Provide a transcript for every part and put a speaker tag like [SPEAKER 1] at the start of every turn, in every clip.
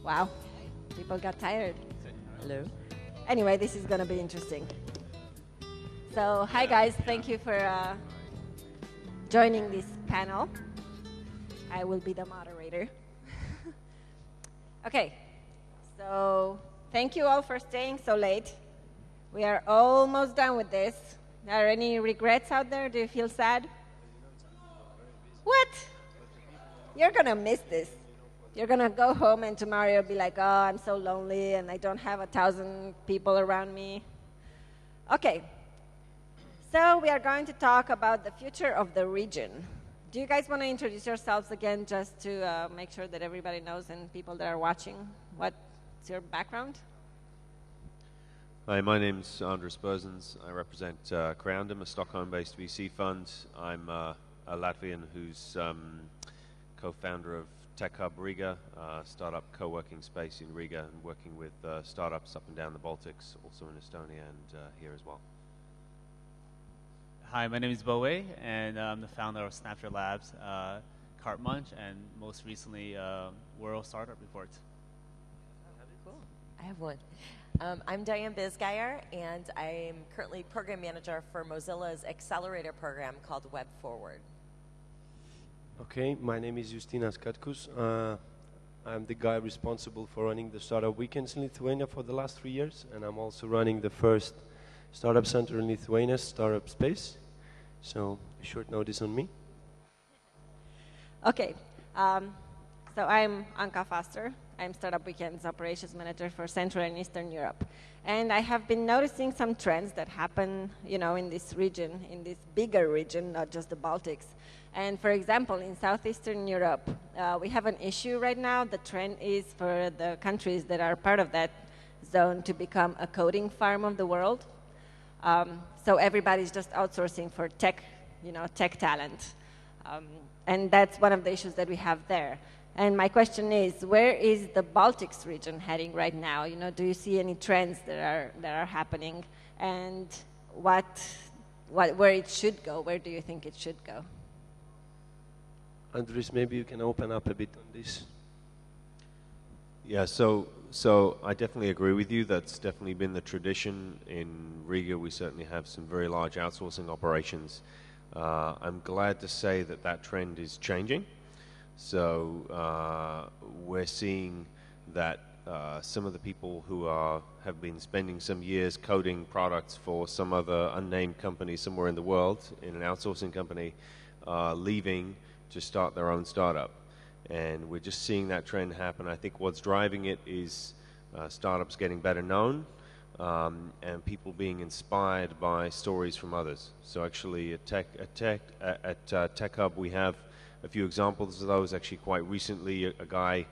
[SPEAKER 1] Wow, people got tired. Hello. Anyway, this is going to be interesting. So, hi guys, thank you for joining this panel. I will be the moderator. Okay, so thank you all for staying so late. We are almost done with this. Are there any regrets out there? Do you feel sad? What? You're going to miss this. You're going to go home and tomorrow you'll be like, oh, I'm so lonely and I don't have 1,000 people around me. Okay. So we are going to talk about the future of the region. Do you guys want to introduce yourselves again just to make sure that everybody knows and people that are watching what's your background?
[SPEAKER 2] Hi, my name's Andris Berzins. I represent Creandum, a Stockholm-based VC fund. I'm a Latvian who's co-founder of Tech Hub Riga, a startup co-working space in Riga, and working with startups up and down the Baltics, also in Estonia and here as well.
[SPEAKER 3] Hi, my name is Bowei, and I'm the founder of Snapshot Labs, Cart Munch, and most recently, World Startup Report.
[SPEAKER 4] Cool. I have one. I'm Diane Bisgeier, and I'm currently program manager for Mozilla's accelerator program called Web Forward.
[SPEAKER 5] Okay, my name is Justinas Katkus. I'm the guy responsible for running the startup weekends in Lithuania for the last 3 years, and I'm also running the first startup center in Lithuania, Startup Space. So, a short notice on me.
[SPEAKER 1] Okay, so I'm Anca. I'm Startup Weekends Operations Manager for Central and Eastern Europe. And I have been noticing some trends that happen, in this region, in this bigger region, not just the Baltics. And for example, in Southeastern Europe, we have an issue right now. The trend is for the countries that are part of that zone to become a coding farm of the world. So everybody's just outsourcing for tech, tech talent. And that's one of the issues that we have there. And my question is, where is the Baltics region heading right now? Do you see any trends that are happening? And where it should go? Where do you think it should go?
[SPEAKER 5] Andris, maybe you can open up a bit on this.
[SPEAKER 2] Yeah, so I definitely agree with you. That's definitely been the tradition. In Riga, we certainly have some very large outsourcing operations. I'm glad to say that trend is changing. So we're seeing that some of the people who have been spending some years coding products for some other unnamed company somewhere in the world, in an outsourcing company, leaving to start their own startup. And we're just seeing that trend happen. I think what's driving it is startups getting better known and people being inspired by stories from others. So actually at Tech Hub we have a few examples of those. Actually quite recently a guy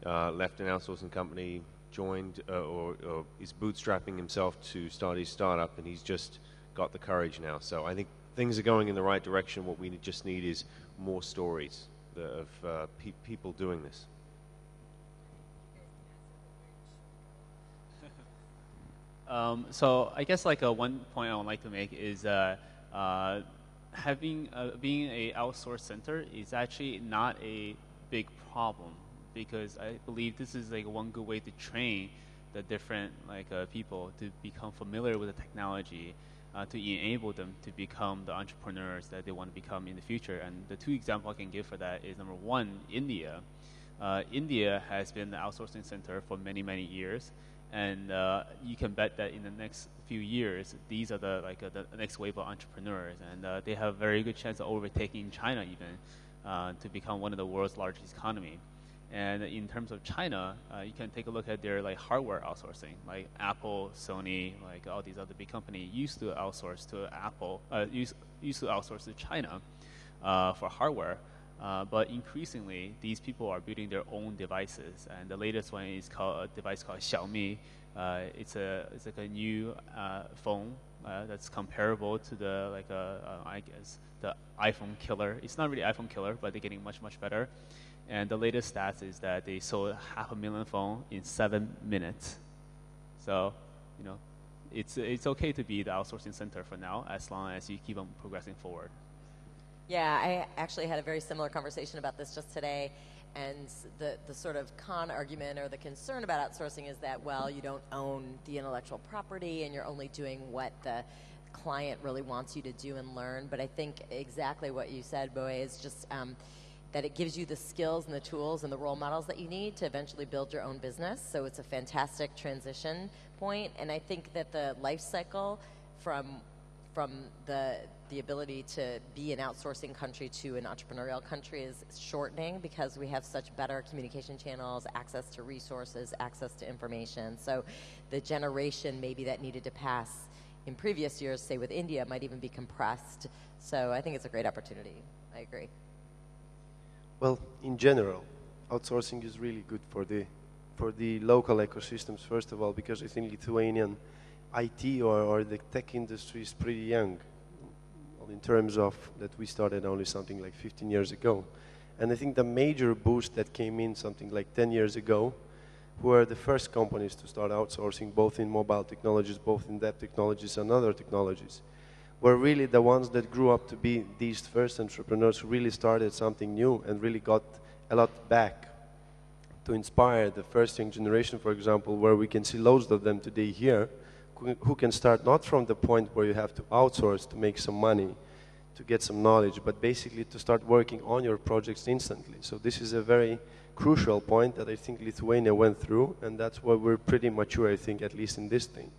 [SPEAKER 2] left an outsourcing company, joined or is bootstrapping himself to start his startup, and he's just got the courage now. So I think things are going in the right direction. What we just need is more stories of people doing this.
[SPEAKER 3] So I guess one point I would like to make is being a outsourced center is actually not a big problem, because I believe this is one good way to train the different people to become familiar with the technology, to enable them to become the entrepreneurs that they want to become in the future. And the two examples I can give for that is, number one, India. India has been the outsourcing center for many, many years. And you can bet that in the next few years, these are the next wave of entrepreneurs, and they have a very good chance of overtaking China even to become one of the world's largest economy. And in terms of China, you can take a look at their hardware outsourcing, like Apple, Sony, all these other big companies used to outsource to Apple, used to outsource to China for hardware. But increasingly, these people are building their own devices, and the latest one is a device called Xiaomi. It's a new phone that's comparable to the I guess the iPhone killer. It's not really iPhone killer, but they're getting much better. And the latest stats is that they sold 500,000 phones in 7 minutes. So, it's okay to be the outsourcing center for now, as long as you keep on progressing forward.
[SPEAKER 4] Yeah, I actually had a very similar conversation about this just today. And the sort of con argument or the concern about outsourcing is that, well, you don't own the intellectual property and you're only doing what the client really wants you to do and learn. But I think exactly what you said, Bowei, is just that it gives you the skills and the tools and the role models that you need to eventually build your own business. So it's a fantastic transition point. And I think that the life cycle from the ability to be an outsourcing country to an entrepreneurial country is shortening because we have such better communication channels, access to resources, access to information. So the generation maybe that needed to pass in previous years, say with India, might even be compressed. So I think it's a great opportunity. I agree.
[SPEAKER 5] Well, in general, outsourcing is really good for the local ecosystems, first of all, because I think Lithuanian IT or the tech industry is pretty young in terms of that we started only something like 15 years ago. And I think the major boost that came in something like 10 years ago were the first companies to start outsourcing both in mobile technologies, both in depth technologies and other technologies, were really the ones that grew up to be these first entrepreneurs who really started something new and really got a lot back to inspire the first young generation, for example, where we can see loads of them today here, who can start not from the point where you have to outsource to make some money, to get some knowledge, but basically to start working on your projects instantly. So this is a very crucial point that I think Lithuania went through, and that's why we're pretty mature, I think, at least in this thing.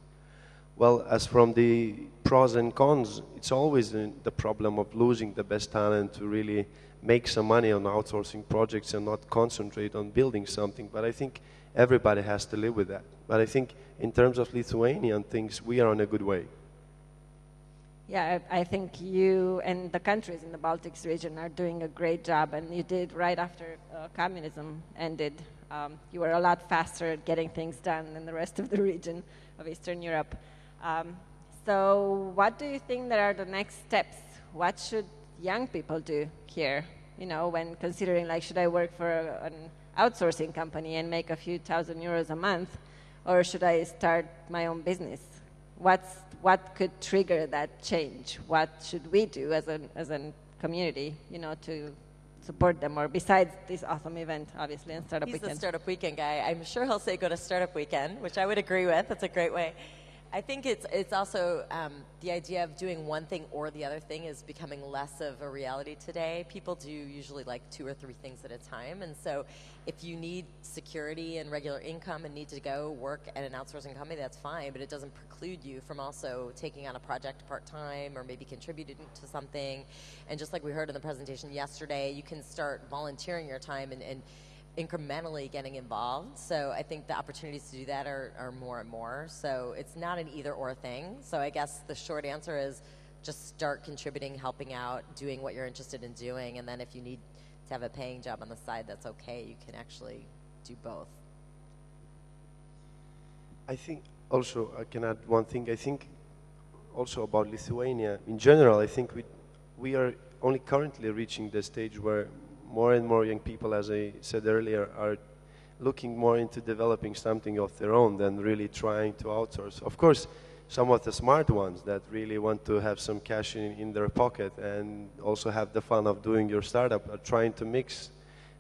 [SPEAKER 5] Well, as from the pros and cons, it's always the problem of losing the best talent to really make some money on outsourcing projects and not concentrate on building something. But I think everybody has to live with that. But I think in terms of Lithuanian things, we are on a good way.
[SPEAKER 1] Yeah, I think you and the countries in the Baltics region are doing a great job, and you did right after communism ended. You were a lot faster at getting things done than the rest of the region of Eastern Europe. So what do you think that are the next steps? What should young people do here, you know, when considering, like, should I work for an outsourcing company and make a few thousand euros a month, or should I start my own business? What could trigger that change? What should we do as a community, you know, to support them, or besides this awesome event, obviously, and Startup Weekend?
[SPEAKER 4] He's the Startup Weekend guy. I'm sure he'll say go to Startup Weekend, which I would agree with. That's a great way. I think it's also the idea of doing one thing or the other thing is becoming less of a reality today. People do usually like 2 or 3 things at a time, and so if you need security and regular income and need to go work at an outsourcing company, that's fine, but it doesn't preclude you from also taking on a project part-time or maybe contributing to something. And just like we heard in the presentation yesterday, you can start volunteering your time and incrementally getting involved. So I think the opportunities to do that are more and more. So it's not an either or thing. So I guess the short answer is just start contributing, helping out, doing what you're interested in doing. And then if you need to have a paying job on the side, that's okay. You can actually do both.
[SPEAKER 5] I think also, I can add one thing. I think also about Lithuania in general, I think we are only currently reaching the stage where more and more young people, as I said earlier, are looking more into developing something of their own than really trying to outsource. Of course, some of the smart ones that really want to have some cash in their pocket and also have the fun of doing your startup are trying to mix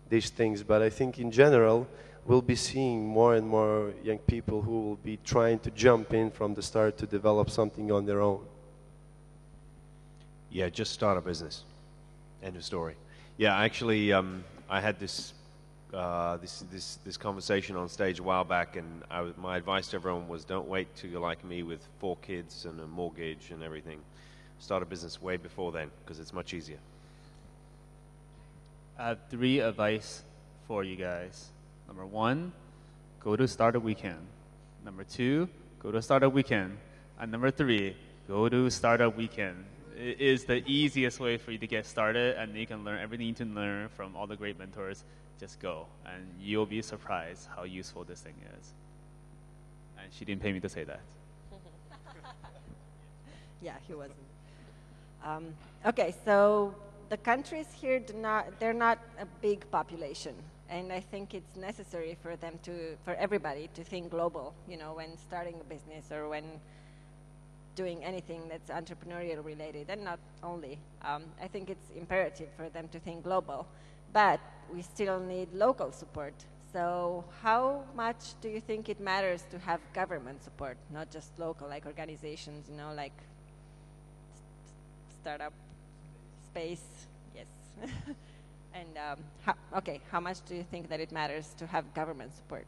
[SPEAKER 5] these things. But I think in general, we'll be seeing more and more young people who will be trying to jump in from the start to develop something on their own.
[SPEAKER 2] Yeah, just start a business. End of story. Yeah, actually, I had this conversation on stage a while back, and my advice to everyone was, don't wait till you're like me with 4 kids and a mortgage and everything. Start a business way before then, because it's much easier.
[SPEAKER 3] I have 3 advice for you guys. Number 1, go to Startup Weekend. Number 2, go to Startup Weekend. And number 3, go to Startup Weekend. It is the easiest way for you to get started, and you can learn everything you need to learn from all the great mentors. Just go, and you'll be surprised how useful this thing is. And she didn't pay me to say that.
[SPEAKER 1] Yeah, he wasn't. Okay, so the countries here they're not a big population, and I think it's necessary for everybody to think global, you know, when starting a business or when doing anything that's entrepreneurial related, and not only. I think it's imperative for them to think global. But we still need local support. So how much do you think it matters to have government support, not just local, like organizations, you know, like startup space, yes. And how much do you think that it matters to have government support?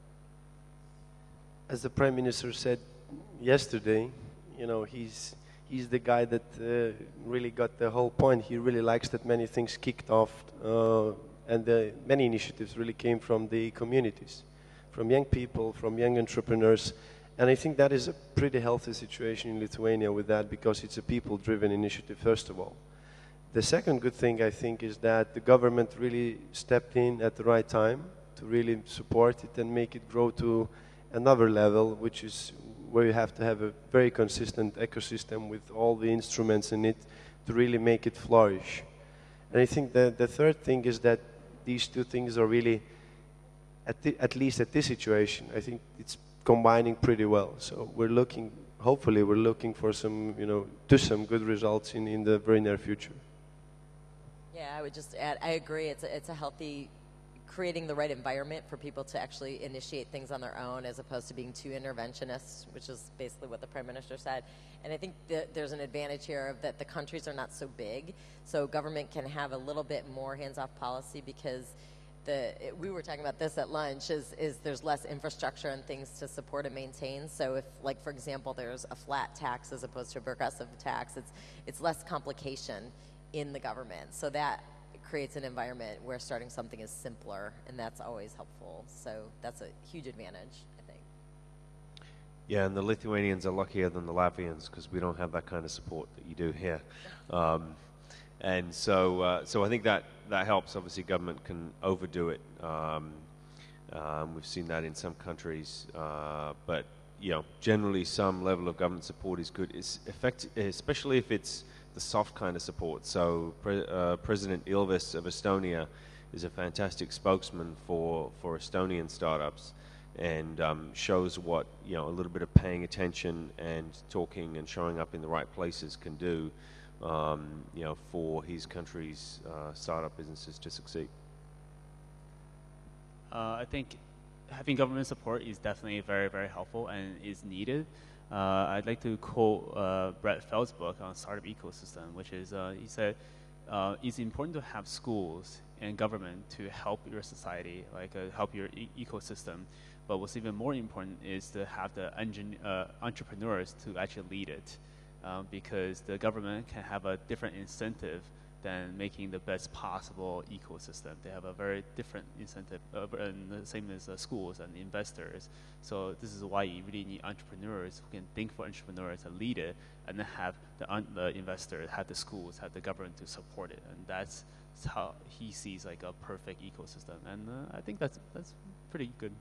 [SPEAKER 5] As the Prime Minister said yesterday, you know, he's the guy that really got the whole point. He really likes that many things kicked off, and many initiatives really came from the communities, from young people, from young entrepreneurs. And I think that is a pretty healthy situation in Lithuania with that, because it's a people-driven initiative, first of all. The second good thing, I think, is that the government really stepped in at the right time to really support it and make it grow to another level, which is where you have to have a very consistent ecosystem with all the instruments in it to really make it flourish. And I think that the third thing is that these two things are really, at least at this situation, I think it's combining pretty well. So we're looking, hopefully we're looking for some, you know, to some good results in the very near future.
[SPEAKER 4] Yeah, I would just add, I agree, it's a healthy, creating the right environment for people to actually initiate things on their own as opposed to being too interventionist, which is basically what the Prime Minister said. And I think that there's an advantage here of that the countries are not so big, so government can have a little bit more hands-off policy, because we were talking about this at lunch, is there's less infrastructure and things to support and maintain. So if, like, for example, there's a flat tax as opposed to a progressive tax, it's less complication in the government. So that creates an environment where starting something is simpler, and that's always helpful. So that's a huge advantage, I think.
[SPEAKER 2] Yeah, and the Lithuanians are luckier than the Latvians because we don't have that kind of support that you do here. And so I think that helps. Obviously, government can overdo it. We've seen that in some countries, but you know, generally some level of government support is good. It's effective, especially if it's the soft kind of support. So President Ilves of Estonia is a fantastic spokesman for Estonian startups, and shows what, you know, a little bit of paying attention and talking and showing up in the right places can do, you know, for his country's startup businesses to succeed.
[SPEAKER 3] I think having government support is definitely very, very helpful and is needed. I'd like to quote Brett Feld's book on startup ecosystem, which is, he said, it's important to have schools and government to help your society, like help your ecosystem. But what's even more important is to have the entrepreneurs to actually lead it, because the government can have a different incentive than making the best possible ecosystem. They have a very different incentive, and the same as schools and investors. So this is why you really need entrepreneurs who can think for entrepreneurs and lead it, and then have the investors, have the schools, have the government to support it. And that's how he sees like a perfect ecosystem. And I think that's pretty good.